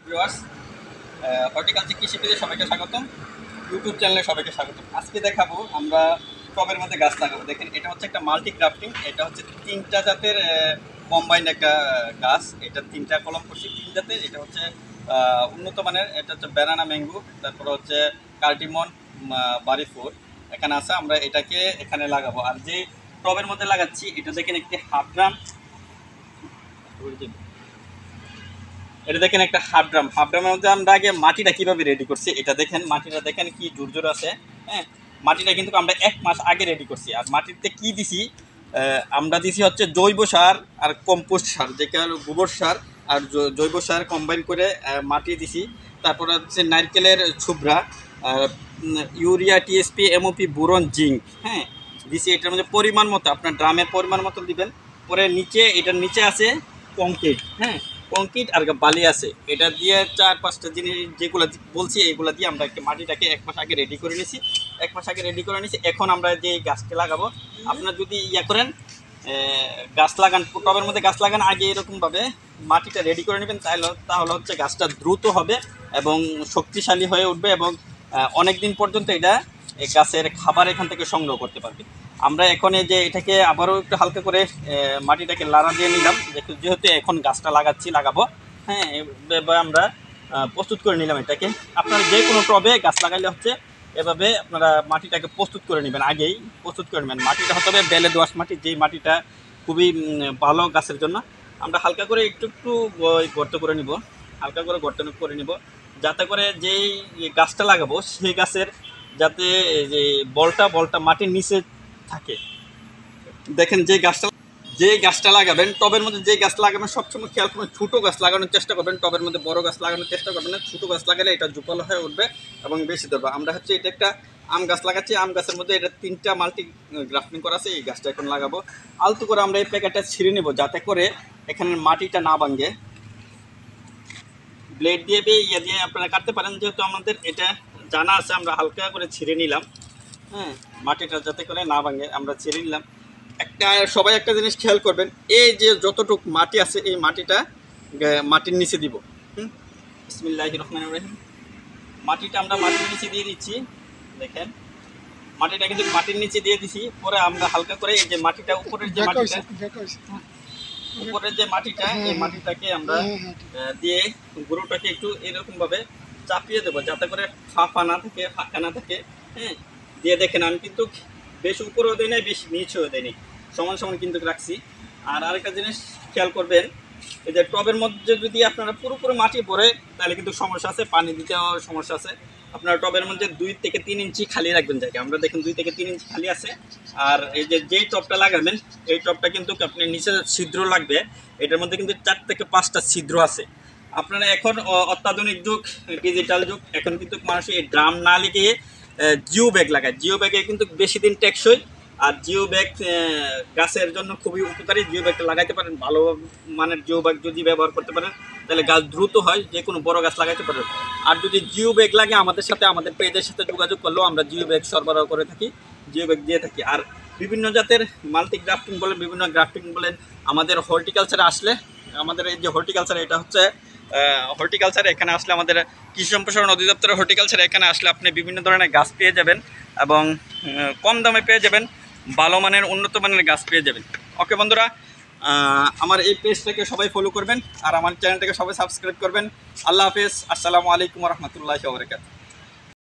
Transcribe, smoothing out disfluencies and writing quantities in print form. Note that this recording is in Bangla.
ভিউয়ার্স, হর্টিকালচার কৃষি পেজে সবাইকে স্বাগতম। ইউটিউব চ্যানেলে সবাইকে স্বাগতম। আজকে দেখাবো আমরা টবের মধ্যে গাছ লাগাবো। দেখেন, এটা হচ্ছে একটা মাল্টি গ্রাফটিং। এটা হচ্ছে 3টা জাতের কম্বাইন্ড একটা গাছ। এটা 3টা কলম করছি, 3 জাতের। এটা হচ্ছে উন্নত মানের। এটা হচ্ছে ব্যানানা ম্যাঙ্গো, তারপর হচ্ছে কার্ডিমন, বাড়িফোর এখানে আছে। আমরা এটাকে এখানে লাগাবো। আর যে টবের মধ্যে লাগাচ্ছি এটা দেখেন একটি হাফ ড্রাম। এটা দেখেন একটা হাফ ড্রামের মধ্যে আমরা আগে মাটিটা কিভাবে রেডি করছি এটা দেখেন। মাটিটা দেখেন কি জোর আছে। হ্যাঁ, মাটিটা কিন্তু আমরা 1 মাস আগে রেডি করছি। আর মাটিতে কি দিছি, আমরা দিছি হচ্ছে জৈব সার আর কম্পোস্ট সার, যেটা হলো গোবর সার আর জৈব সার কম্বাইন করে মাটি দিছি। তারপর হচ্ছে নারকেলের ছুবড়া, urea, TSP, MOP, boron, zinc. হ্যাঁ, দিছি। এটার মধ্যে পরিমাণ মতো আপনার ড্রামের পরিমাণ মতো দিবেন। পরে নিচে, এটার নিচে আছে কংক্রিট। হ্যাঁ, কংক্রিট আর বালি আছে। এটা দিয়ে 4-5টা জিনিস যেগুলো বলছি এইগুলো দিয়ে আমরা মাটিটাকে 1 মাস আগে রেডি করে নিছি। 1 মাস আগে রেডি করে নিছি। এখন আমরা যে গাছটা লাগাবো, আপনারা যদি করেন গাছ লাগান, টবের মধ্যে গাছ লাগান আগে এরকমভাবে মাটিটা রেডি করে নেবেন, তাহলে হচ্ছে গাছটা দ্রুত হবে এবং শক্তিশালী হয়ে উঠবে এবং অনেক দিন পর্যন্ত এটা গাছের খাবার এখান থেকে সংগ্রহ করতে পারবে। আমরা এখন এই যে এটাকে আবারও একটু হালকা করে মাটিটাকে লাড়া দিয়ে নিলাম, যেহেতু এখন গাছটা লাগাবো। হ্যাঁ, এবার আমরা প্রস্তুত করে নিলাম এটাকে। আপনারা যে কোনো টবে গাছ লাগাইলে হচ্ছে এভাবে আপনারা মাটিটাকে প্রস্তুত করে নেবেন, আগেই প্রস্তুত করে নেবেন। মাটিটা হতে হবে বেলে দোআঁশ মাটি, যেই মাটিটা খুবই ভালো গাছের জন্য। আমরা হালকা করে একটু গর্ত করে নিব, হালকা করে গর্ত করে নিব, যাতে করে যেই গাছটা লাগাবো সেই গাছের যাতে যে বলটা মাটির নিচে থাকে। দেখেন, যে গাছটা লাগাবেন টবের মধ্যে, যে গাছ লাগাবেন সবসময় খেয়াল করবেন ছোটো গাছ লাগানোর চেষ্টা করবেন। টবের মধ্যে বড় গাছ লাগানোর চেষ্টা করবেন না। ছোটো গাছ লাগালে এটা জুপালো হয়ে উঠবে এবং বেশি ধরবে। আমরা হচ্ছে এটা একটা আম গাছ লাগাচ্ছি। আম গাছের মধ্যে এটা 3টা মাল্টি গ্রাফটিং করা আছে। এই গাছটা এখন লাগাবো। আলতু করে আমরা এই প্যাকেটটা ছিঁড়ে নেব, যাতে করে এখানে মাটিটা না ভাঙে। ব্লেড দিয়ে দিয়ে আপনারা কাটতে পারেন, যেহেতু আমাদের এটা জানা আছে। আমরা হালকা করে ছিঁড়ে নিলাম। হ্যাঁ, মাটিটা যাতে করে না ভাঙে আমরা ছিঁড়ে নিলাম। সবাই একটা জিনিস খেয়াল করবেন, এই যে যতটুকু মাটি আছে এই মাটিটা মাটির নিচে দিব। বিসমিল্লাহির রহমানির রহিম। মাটিটা আমরা মাটির নিচে দিয়ে দিচ্ছি। দেখেন, মাটিটা কিন্তু মাটির নিচে দিয়ে দিছি। পরে আমরা হালকা করে এই যে মাটিটা উপরের যে মাটিটা এই মাটিটাকে আমরা দিয়ে গুঁড়োটাকে একটু এরকমভাবে চাপিয়ে দেবো, যাতে করে ফাঁকা না থাকে। হ্যাঁ, দিয়ে দেখেন আমি কিন্তু বেশ উপরেও দেয় নাই, বেশ নিচেও দেয় নি, সমান কিন্তু রাখছি। আর আরেকটা জিনিস খেয়াল করবেন, এই যে টবের মধ্যে যদি আপনারা পুরোপুরি মাটি পড়ে তাহলে কিন্তু সমস্যা আছে, পানি দিতেও সমস্যা আছে। আপনারা টবের মধ্যে 2 থেকে 3 ইঞ্চি খালি রাখবেন জায়গা। আমরা দেখুন 2 থেকে 3 ইঞ্চি খালি আছে। আর এই যেই টবটা লাগাবেন এই টবটা কিন্তু আপনি নিচে ছিদ্র লাগবে। এটার মধ্যে কিন্তু 4 থেকে 5টা ছিদ্র আছে। আপনারা এখন অত্যাধুনিক যুগ, ডিজিটাল যুগ, এখন কিন্তু মানুষ এই ড্রাম না লিখিয়ে জিও ব্যাগ লাগায়। জিও ব্যাগে কিন্তু বেশি দিন টেকসই। আর জিও ব্যাগ গাছের জন্য খুবই উপকারী। জিও ব্যাগটা লাগাইতে পারেন, ভালো মানের জিও ব্যাগ যদি ব্যবহার করতে পারেন তাহলে গাছ দ্রুত হয়, যে কোনো বড় গাছ লাগাইতে পারেন। আর যদি জিও ব্যাগ লাগে আমাদের পেজের সাথে যোগাযোগ করলেও আমরা জিও ব্যাগ সরবরাহ করে থাকি, জিও ব্যাগ দিয়ে থাকি। আর বিভিন্ন জাতের মাল্টি গ্রাফটিং বলেন, বিভিন্ন গ্রাফটিং বলেন, আমাদের হর্টিকালচারে আসলে, আমাদের এই যে হর্টিকালচার, এটা হচ্ছে হর্টিকালচার। এখানে আসলে আমাদের কৃষি সম্প্রসারণ অধিদপ্তরের হর্টিকালচার, এখানে আসলে আপনি বিভিন্ন ধরনের গাছ পেয়ে যাবেন এবং কম দামে পেয়ে যাবেন, ভালো মানের উন্নত মানের গাছ পেয়ে যাবেন। ওকে বন্ধুরা, আমার এই পেজটাকে সবাই ফলো করবেন আর আমার চ্যানেলটাকে সবাই সাবস্ক্রাইব করবেন। আল্লাহ হাফেজ। আসসালামু আলাইকুম ওয়া রাহমাতুল্লাহি ওয়া বারাকাতুহু।